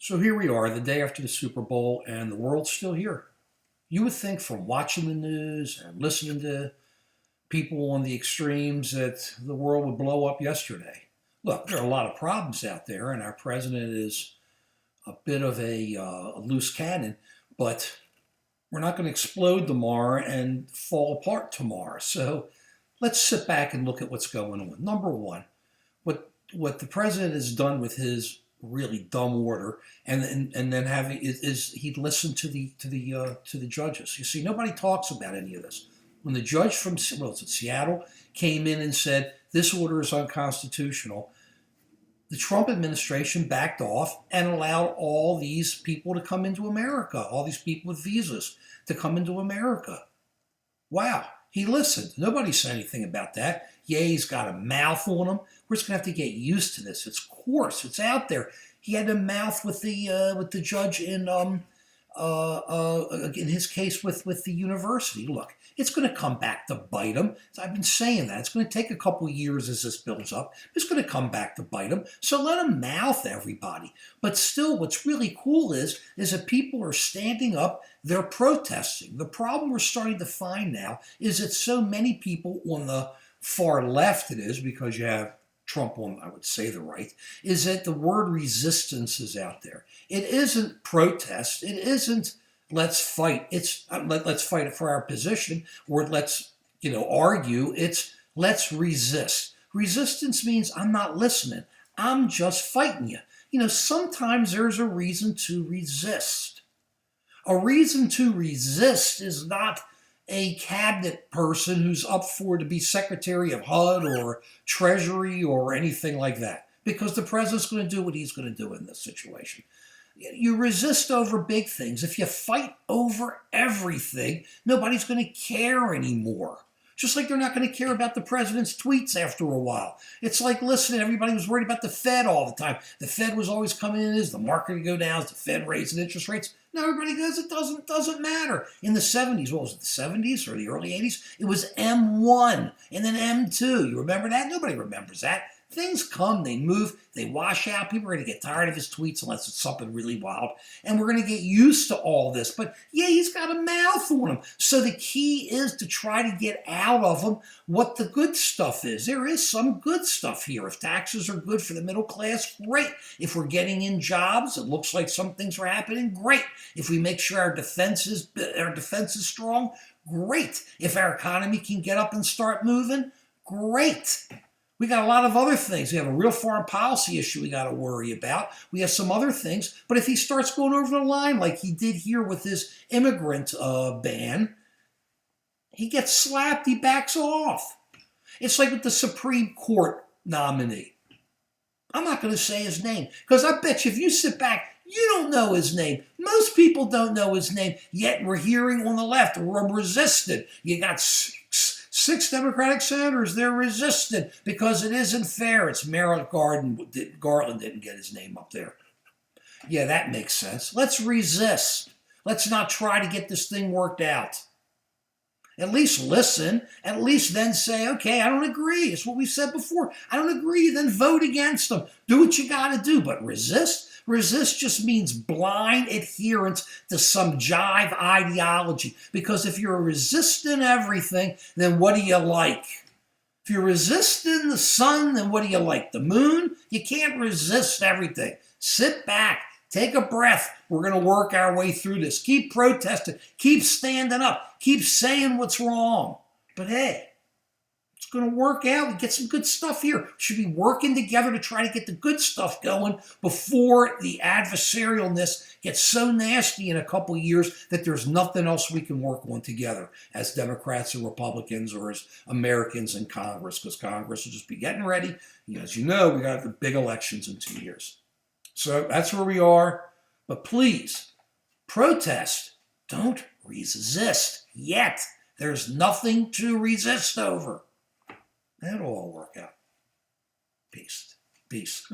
So here we are, the day after the Super Bowl, and the world's still here. You would think from watching the news and listening to people on the extremes that the world would blow up yesterday. Look, there are a lot of problems out there, and our president is a bit of a loose cannon, but we're not going to explode tomorrow and fall apart tomorrow. So let's sit back and look at what's going on. Number one, what the president has done with his really dumb order, and then having is he listened to the judges. You see, nobody talks about any of this. When the judge from Seattle came in and said this order is unconstitutional, the Trump administration backed off and allowed all these people to come into America, all these people with visas to come into America. Wow, he listened. Nobody said anything about that. Yeah, he's got a mouth on him. We're just gonna have to get used to this. It's coarse. It's out there. He had a mouth with the judge in his case with the university. Look, it's going to come back to bite him. I've been saying that it's going to take a couple years as this builds up. It's going to come back to bite him. So let him mouth everybody. But still, what's really cool is that people are standing up. They're protesting. The problem we're starting to find now is that so many people on the far left, it is because you have Trump on, I would say, the right, is that the word resistance is out there. It isn't protest. It isn't let's fight. It's let's fight for our position, or let's argue. It's let's resist. Resistance means I'm not listening. I'm just fighting you. Sometimes there's a reason to resist. A reason to resist is not a cabinet person who's up for to be Secretary of HUD or Treasury or anything like that, because the president's going to do what he's going to do in this situation. You resist over big things. If you fight over everything, nobody's going to care anymore. Just like they're not going to care about the president's tweets after a while. It's like, listen, everybody was worried about the Fed all the time. The Fed was always coming in, is the market to go down, is the Fed raising interest rates? Now everybody goes, it doesn't matter. In the 70s, what was it, the 70s or the early 80s? It was M1 and then M2. You remember that? Nobody remembers that. Things come, they move, they wash out. People are going to get tired of his tweets unless it's something really wild. And we're going to get used to all this. But yeah, he's got a mouth on him. So the key is to try to get out of him what the good stuff is. There is some good stuff here. If taxes are good for the middle class, great. If we're getting in jobs, it looks like some things are happening, great. If we make sure our defense is strong, great. If our economy can get up and start moving, great. We got a lot of other things. We have a real foreign policy issue we got to worry about. We have some other things. But if he starts going over the line like he did here with his immigrant ban, he gets slapped, he backs off. It's like with the Supreme Court nominee. I'm not going to say his name because I bet you if you sit back, you don't know his name. Most people don't know his name, yet we're hearing on the left, we're resisted. You got six Democratic senators, they're resistant because it isn't fair. It's Merrick Garland didn't get his name up there. Yeah, that makes sense. Let's resist. Let's not try to get this thing worked out. At least listen. At least then say, okay, I don't agree. It's what we said before. I don't agree. Then vote against them. Do what you got to do. But resist? Resist just means blind adherence to some jive ideology. Because if you're resisting everything, then what do you like? If you're resisting the sun, then what do you like? The moon? You can't resist everything. Sit back. Take a breath. We're going to work our way through this. Keep protesting. Keep standing up. Keep saying what's wrong. But hey, it's going to work out. We get some good stuff here. We should be working together to try to get the good stuff going before the adversarialness gets so nasty in a couple of years that there's nothing else we can work on together as Democrats or Republicans or as Americans in Congress, because Congress will just be getting ready. As you know, we got the big elections in 2 years. So that's where we are. But please, protest. Don't resist yet. There's nothing to resist over. That'll all work out. Peace. Peace.